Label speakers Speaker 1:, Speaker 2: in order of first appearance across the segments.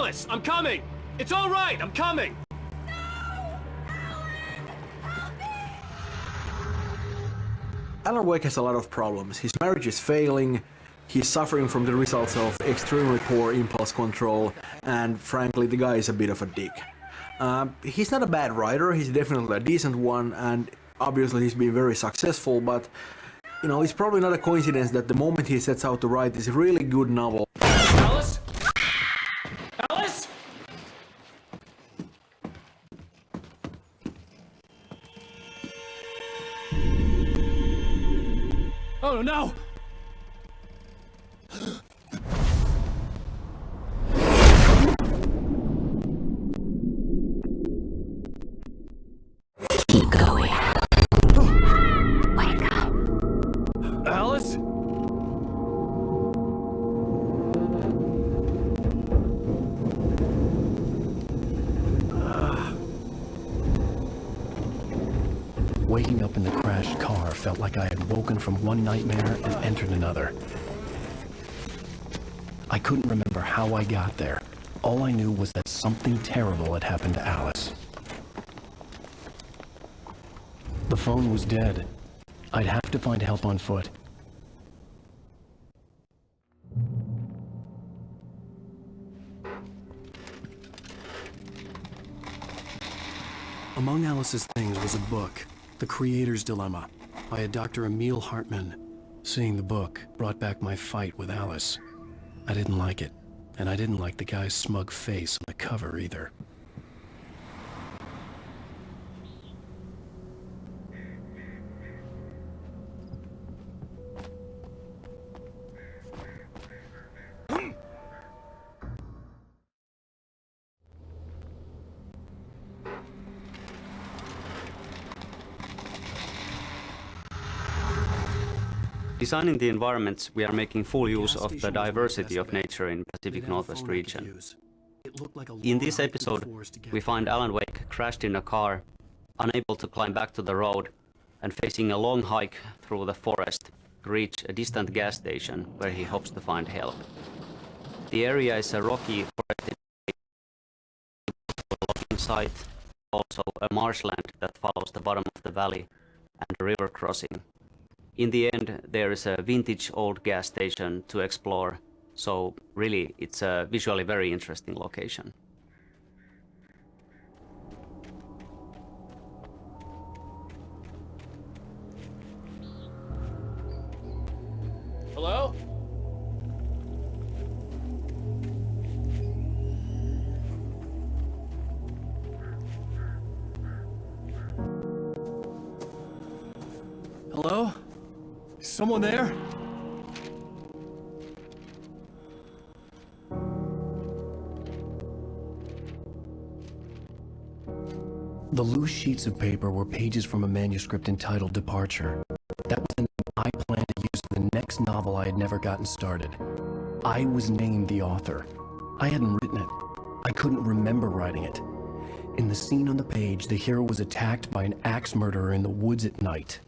Speaker 1: Alice, I'm coming! It's all right, I'm coming!
Speaker 2: Alan Wake has a lot of problems. His marriage is failing, he's suffering from the results of extremely poor impulse control, and frankly, the guy is a bit of a dick. He's not a bad writer, he's definitely a decent one, and obviously he's been very successful, but you know, it's probably not a coincidence that the moment he sets out to write this really good novel.
Speaker 1: Alice? Alice? Oh no!
Speaker 3: Keep going. Wake up.
Speaker 1: Alice?
Speaker 4: Waking up in the crashed car felt like I had woken from one nightmare and entered another. I couldn't remember how I got there. All I knew was that something terrible had happened to Alice. The phone was dead. I'd have to find help on foot. Among Alice's things was a book, The Creator's Dilemma, by Dr. Emil Hartmann. Seeing the book brought back my fight with Alice. I didn't like it, and I didn't like the guy's smug face on the cover either.
Speaker 5: Designing the environments, we are making full use of the diversity of nature in Pacific Northwest region. In this episode, we find Alan Wake crashed in a car, unable to climb back to the road, and facing a long hike through the forest to reach a distant gas station where he hopes to find help. The area is a rocky, forested logging site, also a marshland that follows the bottom of the valley, and a river crossing. In the end, there is a vintage old gas station to explore, so really it's a visually very interesting location.
Speaker 1: Hello?
Speaker 4: Hello? Is someone there? The loose sheets of paper were pages from a manuscript entitled Departure. That was the name I planned to use for the next novel I had never gotten started. I was named the author. I hadn't written it. I couldn't remember writing it. In the scene on the page, the hero was attacked by an axe murderer in the woods at night.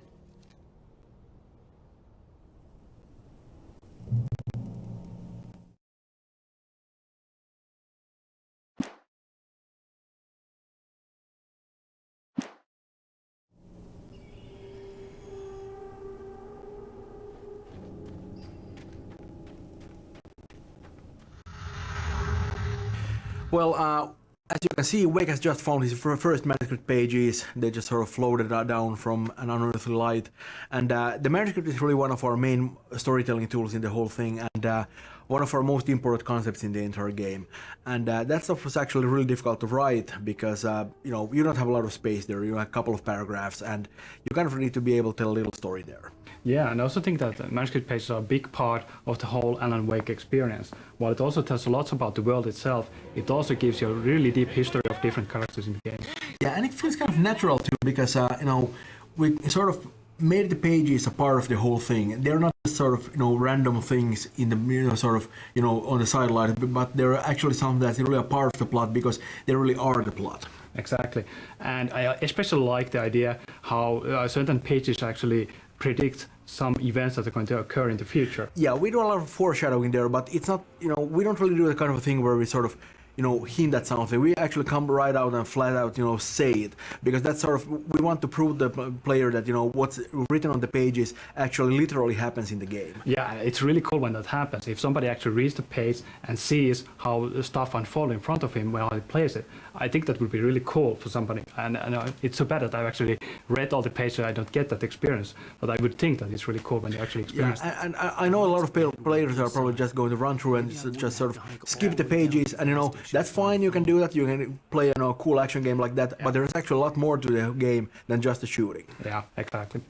Speaker 2: Well, as you can see, Wake has just found his first manuscript pages. They just sort of floated down from an unearthly light. And the manuscript is really one of our main storytelling tools in the whole thing, and one of our most important concepts in the entire game. And that stuff was actually really difficult to write because, you know, you don't have a lot of space there. You have a couple of paragraphs, and you kind of need to be able to tell a little story there.
Speaker 6: Yeah, and I also think that manuscript pages are a big part of the whole Alan Wake experience. While it also tells a lot about the world itself, it also gives you a really deep history of different characters in the game.
Speaker 2: Yeah, and it feels kind of natural too, because you know, we sort of made the pages a part of the whole thing. They're not just sort of, you know, random things in the, you know, sort of, you know, on the sideline, but they're actually something that's really a part of the plot because they really are the plot.
Speaker 6: Exactly, and I especially like the idea how certain pages actually predict some events that are going to occur in the future.
Speaker 2: Yeah, we do a lot of foreshadowing there, but it's not, you know, we don't really do the kind of thing where we sort of hint at something. We actually come right out and flat out, say it, because that's sort of, we want to prove the player that, what's written on the pages actually literally happens in the game.
Speaker 6: Yeah, it's really cool when that happens. If somebody actually reads the page and sees how the stuff unfolds in front of him while he plays it, I think that would be really cool for somebody. And it's so bad that I've actually read all the pages, so I don't get that experience. But I would think that it's really cool when you actually experience it.
Speaker 2: And I know a lot of players are probably just going to run through and just sort of skip the pages, and that's fine. You can do that. You can play a cool action game like that. But there's actually a lot more to the game than just the shooting.
Speaker 6: Yeah, exactly.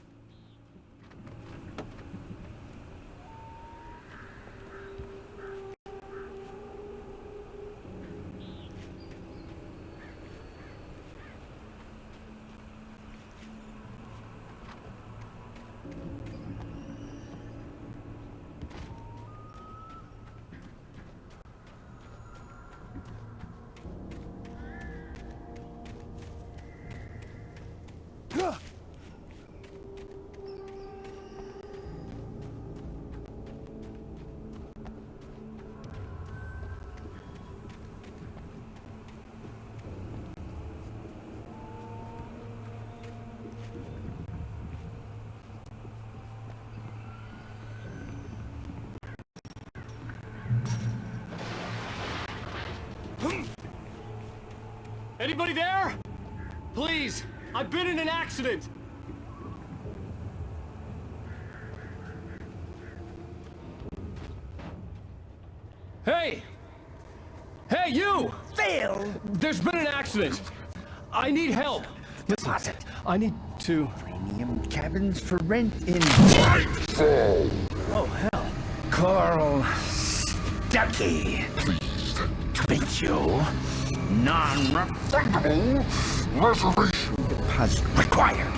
Speaker 1: Anybody there? Please, I've been in an accident. Hey! Hey, you!
Speaker 3: Phil!
Speaker 1: There's been an accident. I need help.
Speaker 3: Deposit.
Speaker 1: I need to...
Speaker 3: Premium cabins for rent in...
Speaker 1: Oh, hell.
Speaker 3: Coral Stucky. Pleased to meet you. Non-refundable reservation deposit required.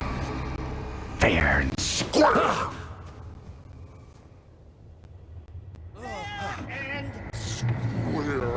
Speaker 3: Fair and square. And square.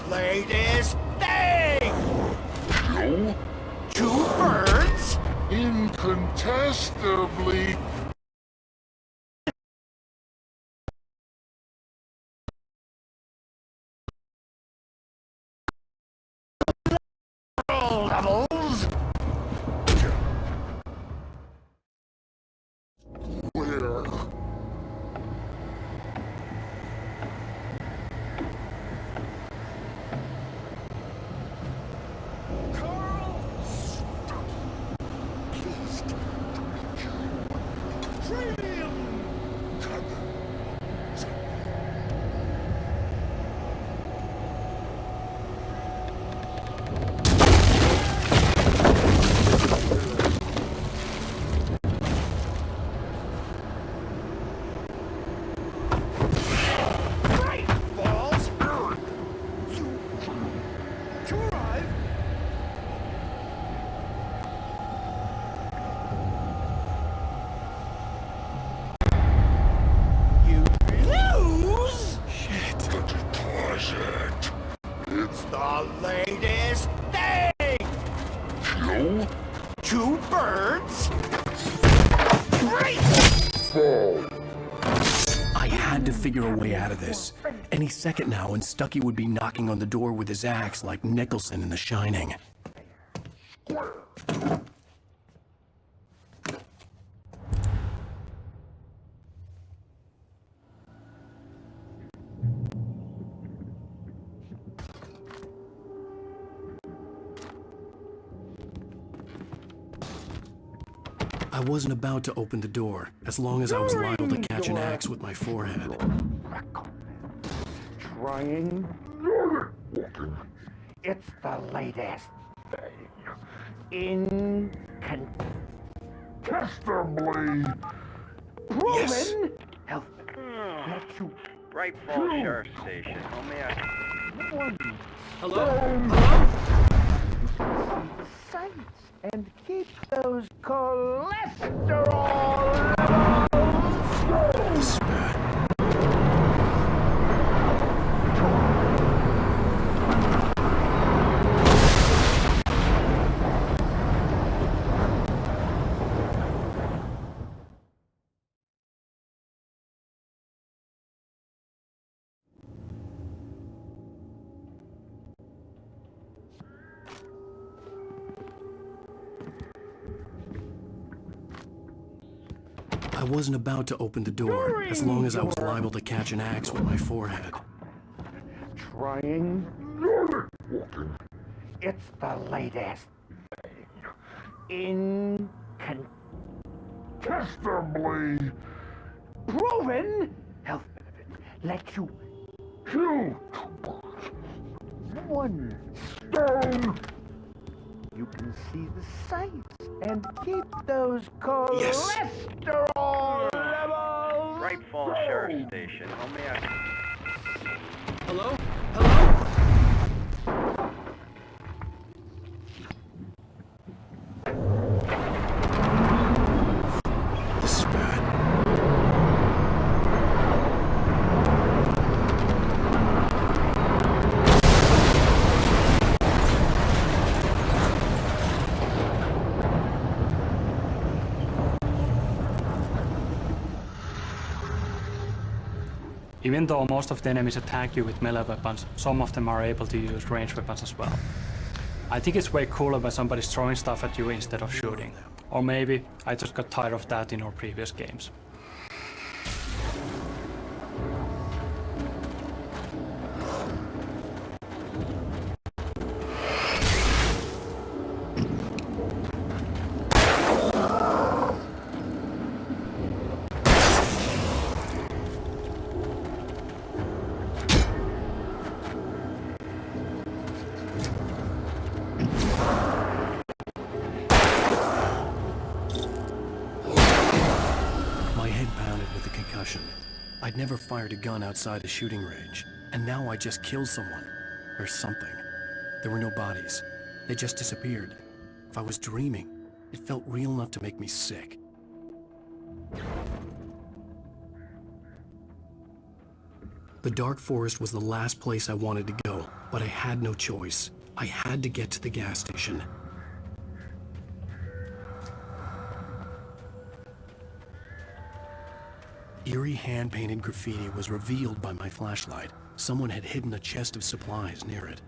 Speaker 3: Latest thing! Kill 2 birds?
Speaker 7: Incontestably.
Speaker 3: Levels?
Speaker 7: Where?
Speaker 3: the latest thing! No. Two birds? Great!
Speaker 4: I had to figure a way out of this. Any second now, and Stucky would be knocking on the door with his axe like Nicholson in The Shining. I wasn't about to open the door, as long as I was liable to catch an axe with my forehead.
Speaker 3: Trying. It's the latest thing. Incontestably proven.
Speaker 4: Yes.
Speaker 3: Health. Let you.
Speaker 7: Bright Falls Sheriff Station. How may I?
Speaker 1: Hello?
Speaker 3: Sights and keep those cholesterol levels.
Speaker 4: Spat. I wasn't about to open the door, as long as I was liable to catch an axe with my forehead.
Speaker 3: Trying. It's the latest thing. Incontestably proven. Health benefits let you kill one stone. You can see the sights and keep those cholesterol levels.
Speaker 7: Bright Falls Sheriff Station. How may I?
Speaker 1: Hello?
Speaker 4: Spat.
Speaker 6: Even though most of the enemies attack you with melee weapons, some of them are able to use ranged weapons as well. I think it's way cooler when somebody's throwing stuff at you instead of shooting. Or maybe I just got tired of that in our previous games.
Speaker 4: I'd never fired a gun outside a shooting range, and now I just killed someone. Or something. There were no bodies. They just disappeared. If I was dreaming, it felt real enough to make me sick. The dark forest was the last place I wanted to go, but I had no choice. I had to get to the gas station. Eerie hand-painted graffiti was revealed by my flashlight. Someone had hidden a chest of supplies near it.